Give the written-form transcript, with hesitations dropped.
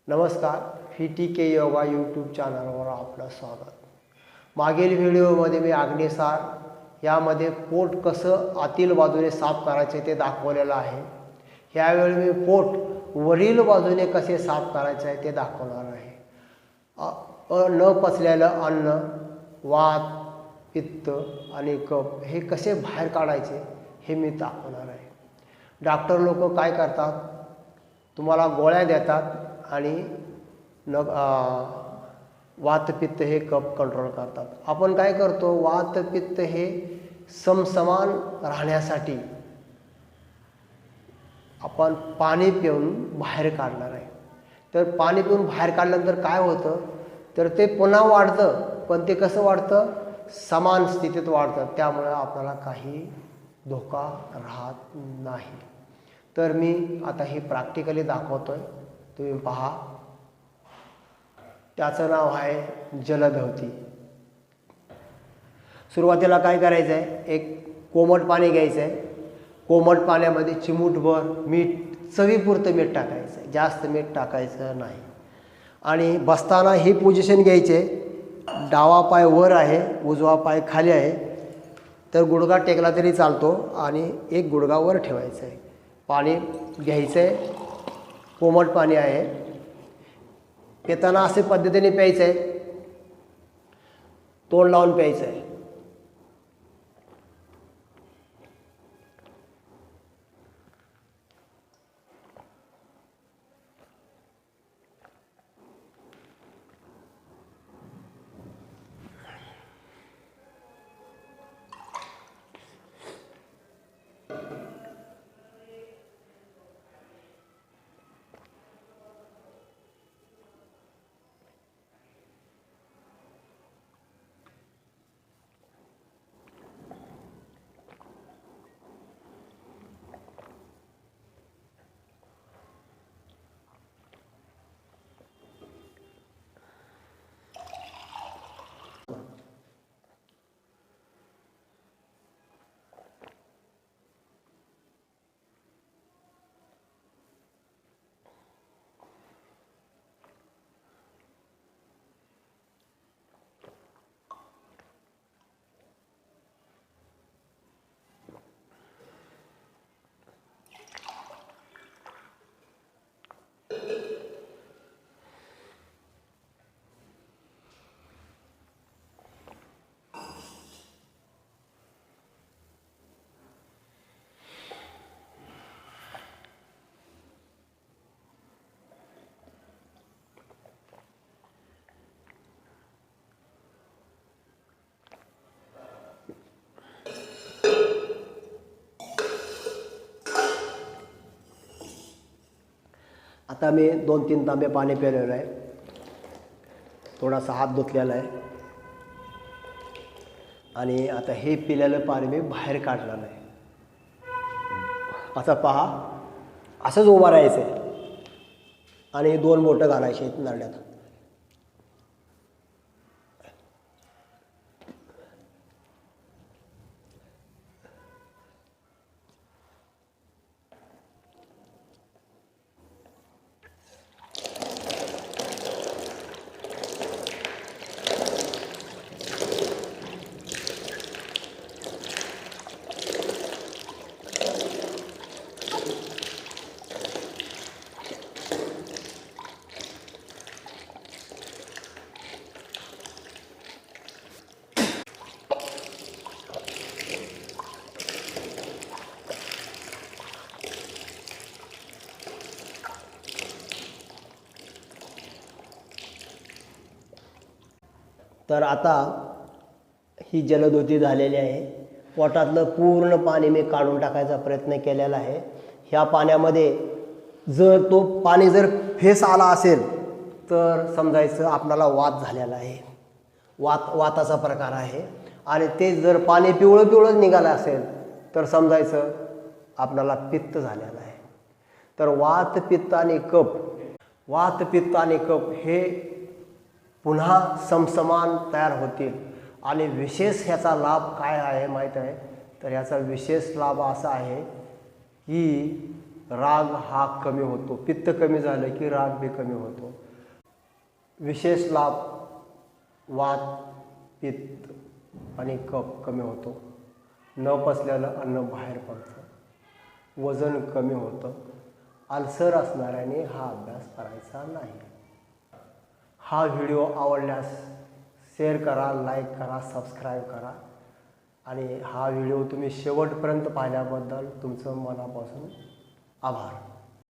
नमस्कार, VTK yoga YouTube चॅनलवर आपलं स्वागत. मागील व्हिडिओमध्ये मी अग्निसार यामध्ये पोट कसं आतील बाजूने साफ करायचे ते दाखवलेलं आहे. यावेळी मी पोट वरील बाजूने कसे साफ करायचे आहे ते दाखवणार आहे. न पचलेलं अन्न, वात, पित्त आणि कफ हे कसे बाहेर काढायचे हे मी दाखवणार आहे. डॉक्टर लोक काय करतात, तुम्हाला गोळ्या देतात आणि वातपित्त हे कफ कंट्रोल करतात. आपण काय करतो, वातपित्त हे समसमान राहण्यासाठी आपण पाणी पिऊन बाहेर काढणार आहे. तर पाणी पिऊन बाहेर काढल्यानंतर काय होतं, तर ते पुन्हा वाढतं, पण ते कसं वाढतं, समान स्थितीत वाढतं. त्यामुळे आपल्याला काही धोका राहत नाही. तर मी आता हे प्रॅक्टिकली दाखवतोय, तुम्ही पहा. त्याचं नाव आहे जलधौती. सुरुवातीला काय करायचं आहे, एक कोमट पाणी घ्यायचं आहे. कोमट पाण्यामध्ये चिमूटभर मीठ, चवीपुरतं मीठ टाकायचं आहे, जास्त मीठ टाकायचं नाही. आणि बसताना ही पोझिशन घ्यायची आहे. डावा पाय वर आहे, उजवा पाय खाली आहे. तर गुडघा टेकला तरी चालतो आणि एक गुडघा वर ठेवायचा आहे. पाणी घ्यायचं आहे, कोमट पाणी आहे. पिताना असे पद्धतीने प्यायचं आहे, तोंड लावून प्यायचं आहे. आता मी 2-3 तांबे पाणी पिलेलं आहे. थोडासा हात धुतलेला आहे आणि आता हे पिलेलं पाणी मी बाहेर काढणार आहे. असं पहा, असंच उभं राहायचं आहे आणि 2 बोटं घालायची आहेत नरड्यात. तर आता ही जलधौती झालेली आहे. पोटातलं पूर्ण पाणी मी काढून टाकायचा प्रयत्न केलेला आहे. ह्या पाण्यामध्ये जर तो पाणी जर फेस आला असेल तर समजायचं आपल्याला वात झालेला आहे, वाताचा प्रकार आहे. आणि ते जर पाणी पिवळं पिवळं निघालं असेल तर समजायचं आपल्याला पित्त झालेलं आहे. तर वात, पित्त आणि कफ हे पुन्हा समसमान तयार होतील. आणि विशेष ह्याचा लाभ काय आहे माहीत आहे, तर ह्याचा विशेष लाभ असा आहे की राग हा कमी होतो. पित्त कमी झालं की राग बी कमी होतो. विशेष लाभ वात, पित्त आणि कफ कमी होतो. न पचलेलं अन्न बाहेर पडतं. वजन कमी होतं. अल्सर असणाऱ्याने हा अभ्यास करायचा नाही. हा व्हिडिओ आवडल्यास शेअर करा, लाईक करा, सबस्क्राईब करा आणि हा व्हिडिओ तुम्ही शेवटपर्यंत पाहिल्याबद्दल तुमचं मनापासून आभार.